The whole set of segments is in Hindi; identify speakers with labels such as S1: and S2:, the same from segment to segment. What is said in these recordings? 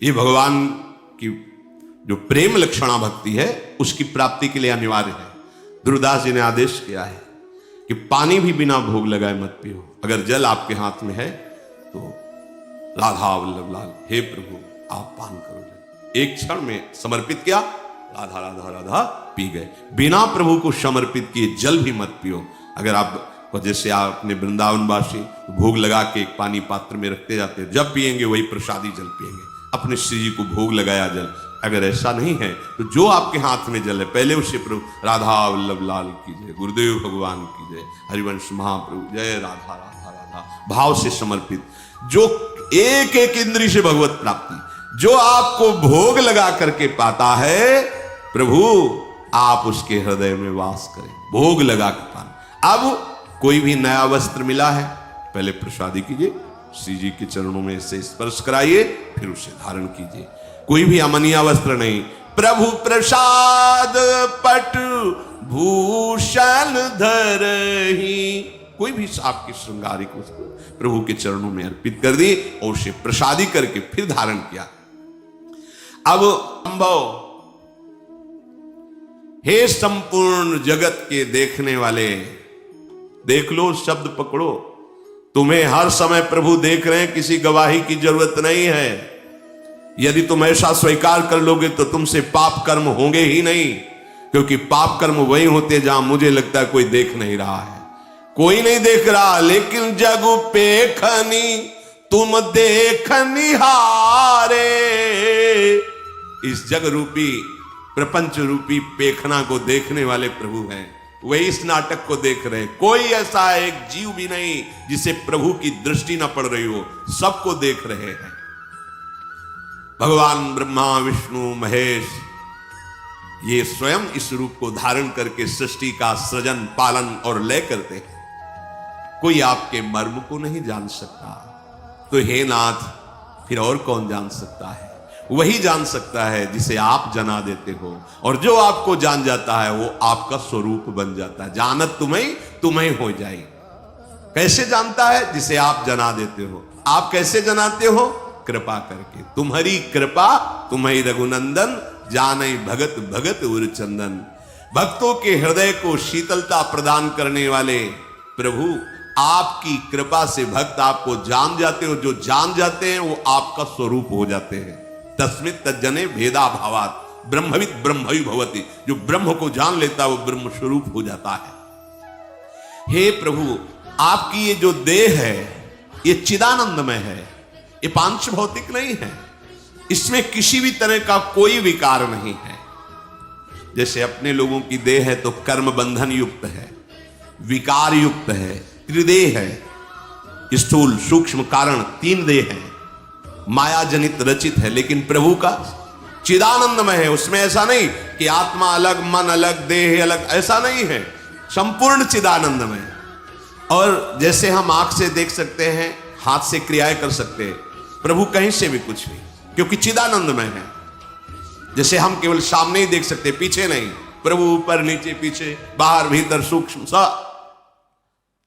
S1: ये भगवान की जो प्रेम लक्षणा भक्ति है उसकी प्राप्ति के लिए अनिवार्य है। ध्रुवदास जी ने आदेश किया है कि पानी भी बिना भोग लगाए मत पियो। अगर जल आपके हाथ में है तो राधा वल्लभ लाल, हे प्रभु आप पान करो जल। एक क्षण में समर्पित किया, राधा राधा राधा पी गए। बिना प्रभु को समर्पित किए जल भी मत पियो। अगर आप जैसे आपने वृंदावनवासी भोग लगा के एक पानी पात्र में रखते जाते हैं, जब पिएंगे वही प्रसादी जल पिएंगे, अपने श्री जी को भोग लगाया जल। अगर ऐसा नहीं है तो जो आपके हाथ में जल है पहले उसे प्रभु राधा वल्लभ लाल की जय, गुरुदेव भगवान की जय, हरिवंश महाप्रभु जय, राधा राधा राधा भाव से समर्पित। जो एक एक इंद्री से भगवत प्राप्ति, जो आपको भोग लगा करके पाता है, प्रभु आप उसके हृदय में वास करें। भोग लगा के पाना। अब कोई भी नया वस्त्र मिला है, पहले प्रसादी कीजिए, श्री जी के चरणों में से स्पर्श कराइए, फिर उसे धारण कीजिए। कोई भी अमनिया वस्त्र नहीं। प्रभु प्रसाद पट भूषण धरहि, कोई भी आपकी श्रृंगारिक वस्तु प्रभु के चरणों में अर्पित कर दी और उसे प्रसादी करके फिर धारण किया। अब संभव, हे संपूर्ण जगत के देखने वाले, देख लो, शब्द पकड़ो। तुम्हें हर समय प्रभु देख रहे हैं, किसी गवाही की जरूरत नहीं है। यदि तुम ऐसा स्वीकार कर लोगे तो तुमसे पाप कर्म होंगे ही नहीं, क्योंकि पाप कर्म वही होते जहां मुझे लगता है कोई देख नहीं रहा है। कोई नहीं देख रहा, लेकिन जग पेखनी तुम देखनी हारे। इस जग रूपी प्रपंच रूपी पेखना को देखने वाले प्रभु हैं, वही इस नाटक को देख रहे हैं। कोई ऐसा एक जीव भी नहीं जिसे प्रभु की दृष्टि न पड़ रही हो, सबको देख रहे हैं। भगवान ब्रह्मा विष्णु महेश ये स्वयं इस रूप को धारण करके सृष्टि का सृजन पालन और लय करते हैं। कोई आपके मर्म को नहीं जान सकता, तो हे नाथ फिर और कौन जान सकता है? वही जान सकता है जिसे आप जना देते हो, और जो आपको जान जाता है वो आपका स्वरूप बन जाता है। जानत तुम्हें हो जाए। कैसे जानता है? जिसे आप जना देते हो। आप कैसे जनाते हो? कृपा करके। तुम्हारी कृपा तुम्हारी रघुनंदन, जानई भगत भगत उर चंदन। भक्तों के हृदय को शीतलता प्रदान करने वाले प्रभु, आपकी कृपा से भक्त आपको जान जाते हो। जो जान जाते हैं वो आपका स्वरूप हो जाते हैं। तस्मित् तज्जने भेदा भावात ब्रह्मविद ब्रह्मवि भवति। जो ब्रह्म को जान लेता है वो ब्रह्म स्वरूप हो जाता है। हे प्रभु, आपकी ये जो देह है ये चिदानंदमय है, ये पांच भौतिक नहीं है। इसमें किसी भी तरह का कोई विकार नहीं है। जैसे अपने लोगों की देह है तो कर्म बंधन युक्त है, विकार युक्त है, त्रिदेह है। स्थूल सूक्ष्म कारण तीन देह है, माया जनित रचित है। लेकिन प्रभु का चिदानंदमय है। उसमें ऐसा नहीं कि आत्मा अलग, मन अलग, देह अलग, ऐसा नहीं है। संपूर्ण चिदानंदमय। और जैसे हम आंख से देख सकते हैं, हाथ से क्रियाएं कर सकते हैं, प्रभु कहीं से भी कुछ नहीं, क्योंकि चिदानंदमय है। जैसे हम केवल सामने ही देख सकते, पीछे नहीं। प्रभु ऊपर नीचे पीछे बाहर भीतर सूक्ष्म सा,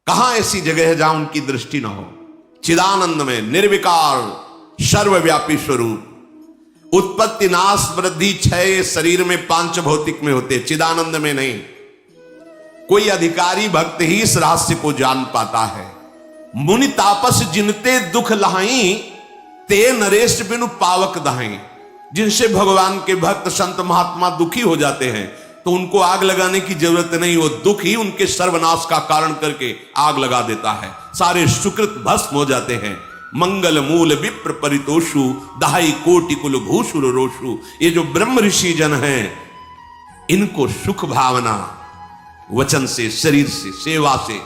S1: कहां ऐसी जगह है जहां उनकी दृष्टि ना हो? चिदानंदमय, निर्विकार, सर्वव्यापी स्वरूप। उत्पत्ति नाश वृद्धि क्षय शरीर में पांच भौतिक में होते, चिदानंद में नहीं। कोई अधिकारी भक्त ही इस रहस्य को जान पाता है। मुनि तापस जिनते दुख लहाई, ते नरेश बिनु पावक दहाई। जिनसे भगवान के भक्त संत महात्मा दुखी हो जाते हैं तो उनको आग लगाने की जरूरत नहीं, वो दुख ही उनके सर्वनाश का कारण करके आग लगा देता है। सारे सुकृत भस्म हो जाते हैं। मंगल मूल विप्र परितोषु, दहाई कोटि कुल भूषुर रोषु। ये जो ब्रह्म ऋषि जन हैं, इनको सुख भावना वचन से, शरीर से, सेवा से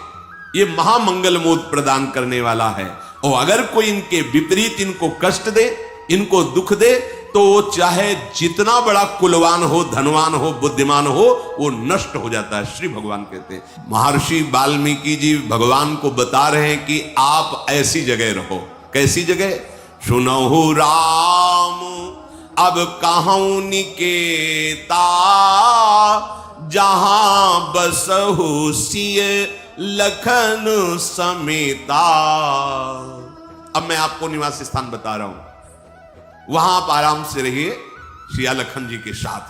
S1: ये महामंगल मोद प्रदान करने वाला है। और अगर कोई इनके विपरीत इनको कष्ट दे, इनको दुख दे, तो वो चाहे जितना बड़ा कुलवान हो, धनवान हो, बुद्धिमान हो, वो नष्ट हो जाता है। श्री भगवान कहते हैं, महर्षि वाल्मीकि जी भगवान को बता रहे हैं कि आप ऐसी जगह रहो। कैसी जगह? सुनहु राम अब कहूं निकेता, जहां बसहु सिय लखन समेता। अब मैं आपको निवास स्थान बता रहा हूं। वहां आप आराम से रहिए सिया लखन जी के साथ।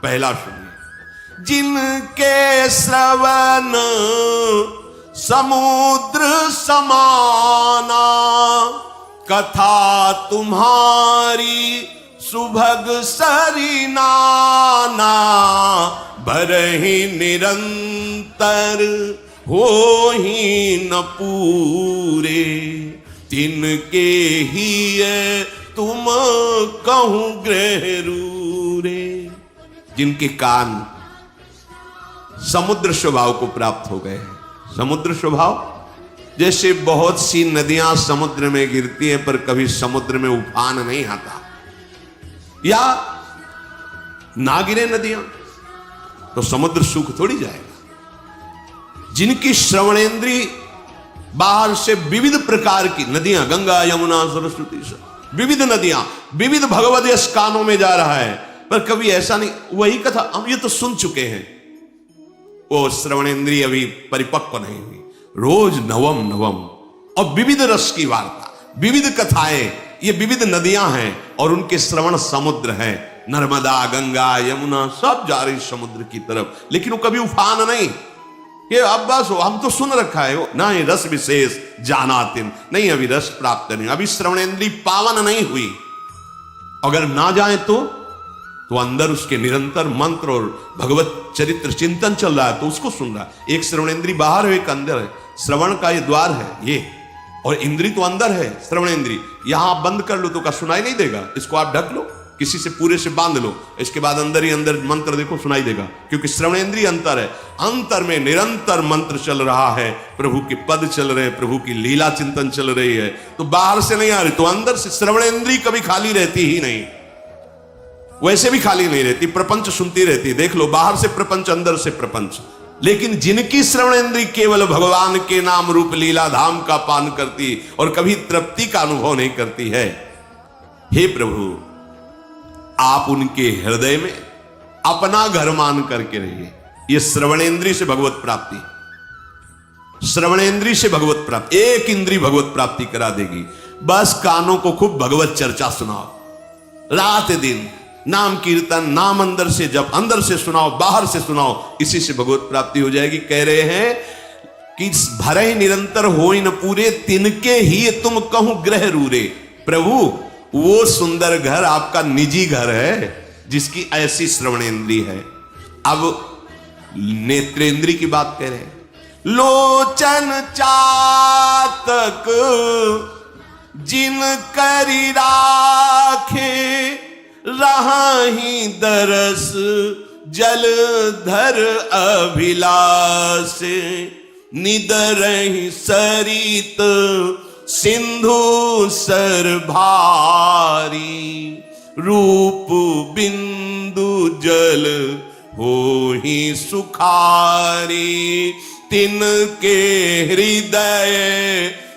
S1: पहला सुनिए। जिनके श्रवण समुद्र समाना, कथा तुम्हारी सुभग सरिनाना, भरहि निरंतर हो ही न पूरे, तिनके ही तुम कहूं ग्रह रूरे। जिनके कान समुद्र स्वभाव को प्राप्त हो गए हैं। समुद्र स्वभाव जैसे बहुत सी नदियां समुद्र में गिरती हैं पर कभी समुद्र में उफान नहीं आता, या ना गिरे नदियां तो समुद्र सूख थोड़ी जाएगा। जिनकी श्रवणेंद्री बाहर से विविध प्रकार की नदियां, गंगा यमुना सरस्वती, विविध नदियां, विविध भगवत यश कानों में जा रहा है, पर कभी ऐसा नहीं, वही कथा हम ये तो सुन चुके हैं, वो श्रवणेंद्रिय अभी परिपक्व नहीं हुई। रोज नवम नवम और विविध रस की वार्ता, विविध कथाएं, ये विविध नदियां हैं और उनके श्रवण समुद्र है। नर्मदा, गंगा, यमुना सब जा रही समुद्र की तरफ, लेकिन वो कभी उफान नहीं। ये अब बस हम तो सुन रखा है, ना ही रस विशेष जानातिन, नहीं अभी रस प्राप्त नहीं, अभी श्रवणेंद्री पावन नहीं हुई। अगर ना जाए तो अंदर उसके निरंतर मंत्र और भगवत चरित्र चिंतन चल रहा है तो उसको सुन रहा है। एक श्रवणेंद्री बाहर है, एक अंदर है। श्रवण का ये द्वार है ये, और इंद्री तो अंदर है। श्रवणेंद्री यहां आप बंद कर लो तो क्या सुनाई नहीं देगा? इसको आप ढक लो, किसी से पूरे से बांध लो, इसके बाद अंदर ही अंदर मंत्र देखो सुनाई देगा, क्योंकि श्रवणेंद्री अंतर है। अंतर में निरंतर मंत्र चल रहा है, प्रभु के पद चल रहे हैं, प्रभु की लीला चिंतन चल रही है, तो बाहर से नहीं आ रही, तो अंदर से श्रवणेंद्री कभी खाली रहती ही नहीं। वैसे भी खाली नहीं रहती, प्रपंच सुनती रहती। देख लो, बाहर से प्रपंच, अंदर से प्रपंच। लेकिन जिनकी श्रवणेंद्री केवल भगवान के नाम रूप लीला धाम का पान करती और कभी तृप्ति का अनुभव नहीं करती है, हे प्रभु आप उनके हृदय में अपना घर मान करके रहिए। यह श्रवणेंद्री से भगवत प्राप्ति, श्रवणेंद्री से भगवत प्राप्ति, एक इंद्री भगवत प्राप्ति करा देगी। बस कानों को खूब भगवत चर्चा सुनाओ, रात दिन नाम कीर्तन, नाम अंदर से जब अंदर से सुनाओ, बाहर से सुनाओ, इसी से भगवत प्राप्ति हो जाएगी। कह रहे हैं कि भरे निरंतर होई न पूरे, तिनके ही तुम कहूं ग्रह रूरे। प्रभु वो सुंदर घर आपका निजी घर है जिसकी ऐसी श्रवणेंद्री है। अब नेत्रेंद्री की बात कह रहे हैं। लोचन चातक जिन करी राखे, रही दरस जलधर अभिलाष, निदरहि सरित सिंधु सर भारी, रूप बिंदु जल होहि सुखारी, तिनके हृदय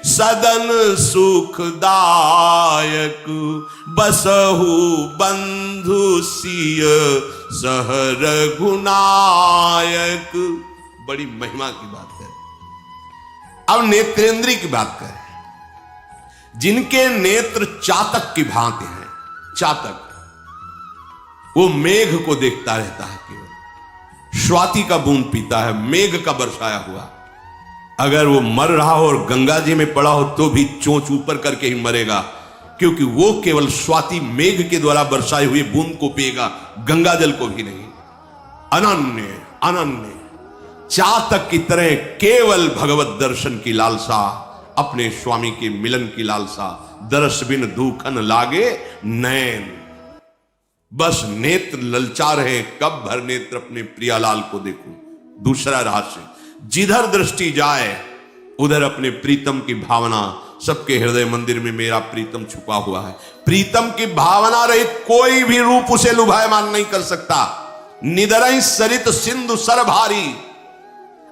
S1: सदन सुखदायक, बसहु बंधु सिय सह रघुनायक। बड़ी महिमा की बात है। अब नेत्रेंद्री की बात करें। जिनके नेत्र चातक की भांति हैं, चातक वो मेघ को देखता रहता है, केवल स्वाति का बूंद पीता है, मेघ का बरसाया हुआ। अगर वो मर रहा हो और गंगा जी में पड़ा हो तो भी चोंच ऊपर करके ही मरेगा, क्योंकि वो केवल स्वाति मेघ के द्वारा बरसाए हुए बूंद को पिएगा, गंगा जल को भी नहीं। अनन्य अनन्य चातक की तरह केवल भगवत दर्शन की लालसा, अपने स्वामी के मिलन की लालसा। दर्श बिन दूखन लागे नैन, बस नेत्र ललचा रहे, कब भर नेत्र अपने प्रियालाल को देखूं। दूसरा रहस्य, जिधर दृष्टि जाए उधर अपने प्रीतम की भावना। सबके हृदय मंदिर में मेरा प्रीतम छुपा हुआ है। प्रीतम की भावना रहित कोई भी रूप उसे लुभायमान नहीं कर सकता। निदरहि सरित सिंधु सर भारी,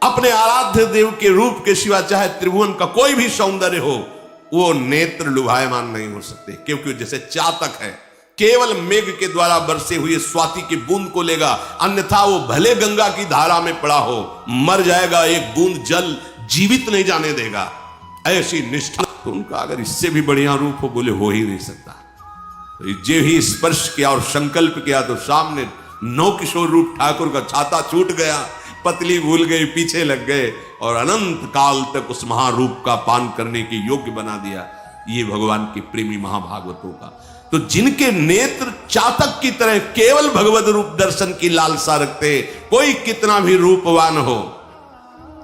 S1: अपने आराध्य देव के रूप के सिवा चाहे त्रिभुवन का कोई भी सौंदर्य हो, वो नेत्र लुभायमान नहीं हो सकते, क्योंकि जैसे चातक है केवल मेघ के द्वारा बरसे हुए स्वाति की बूंद को लेगा, अन्यथा वो भले गंगा की धारा में पड़ा हो मर जाएगा, एक बूंद जल जीवित नहीं जाने देगा। ऐसी निष्ठा तो उनका अगर इससे भी बढ़िया रूप हो, बोले हो ही नहीं सकता। जे ही स्पर्श किया और संकल्प किया तो सामने नौ किशोर रूप ठाकुर का छाता छूट गया, पतली भूल गई, पीछे लग गए और अनंत काल तक उस महारूप का पान करने के योग्य बना दिया। ये भगवान के प्रेमी महाभागवतों का। तो जिनके नेत्र चातक की तरह केवल भगवत रूप दर्शन की लालसा रखते, कोई कितना भी रूपवान हो।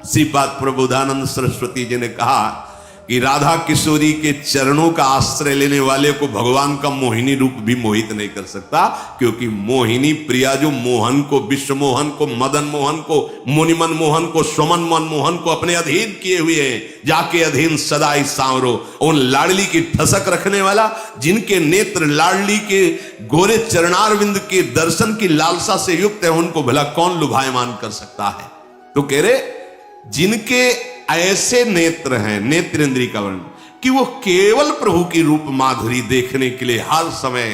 S1: श्रीपाद प्रबोधानंद सरस्वती जी ने कहा कि राधा किशोरी के चरणों का आश्रय लेने वाले को भगवान का मोहिनी रूप भी मोहित नहीं कर सकता, क्योंकि मोहिनी प्रिया जो मोहन को, विश्व मोहन को, मदन मोहन को, मुनिमन मोहन को, सुमन मन मोहन को अपने अधीन किए हुए हैं। जाके अधीन सदाई सांवरो, उन लाडली की ठसक रखने वाला, जिनके नेत्र लाडली के गोरे चरणारविंद के दर्शन की लालसा से युक्त है, उनको भला कौन लुभायमान कर सकता है। तो कह रहे जिनके ऐसे नेत्र हैं, नेत्र इंद्री का वर्ण, कि वो केवल प्रभु की रूप माधुरी देखने के लिए हर समय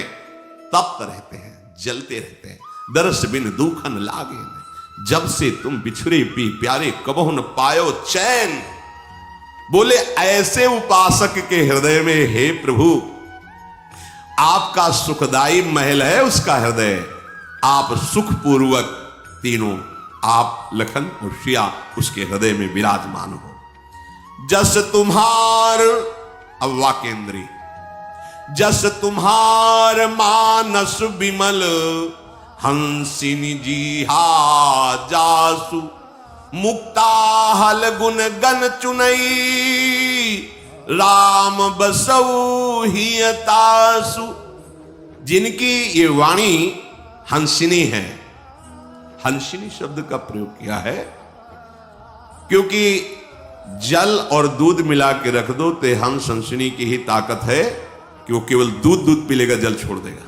S1: तप्त रहते हैं, जलते रहते हैं। दर्श बिन दुखन लागे न, जब से तुम बिछुरे पी प्यारे कबहु न पायो चैन। बोले ऐसे उपासक के हृदय में, हे प्रभु आपका सुखदाई महल है उसका हृदय, आप सुखपूर्वक तीनों, आप लखन और श्रिया उसके हृदय में विराजमान हो। जस तुम्हार, अब वाकेंद्री, जस तुम्हार मानस विमल, हंसिनी जी हा जासु, मुक्ता हल गुण गन चुनई, राम बसऊ हियतासु। जिनकी ये वाणी हंसिनी है, हंसिनी शब्द का प्रयोग किया है क्योंकि जल और दूध मिला के रख दो तो हंस हंसिनी की ही ताकत है कि वो केवल दूध पी लेगा, जल छोड़ देगा।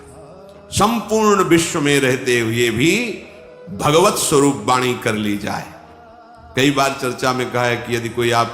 S1: संपूर्ण विश्व में रहते हुए भी भगवत स्वरूप वाणी कर ली जाए। कई बार चर्चा में कहा है कि यदि कोई आप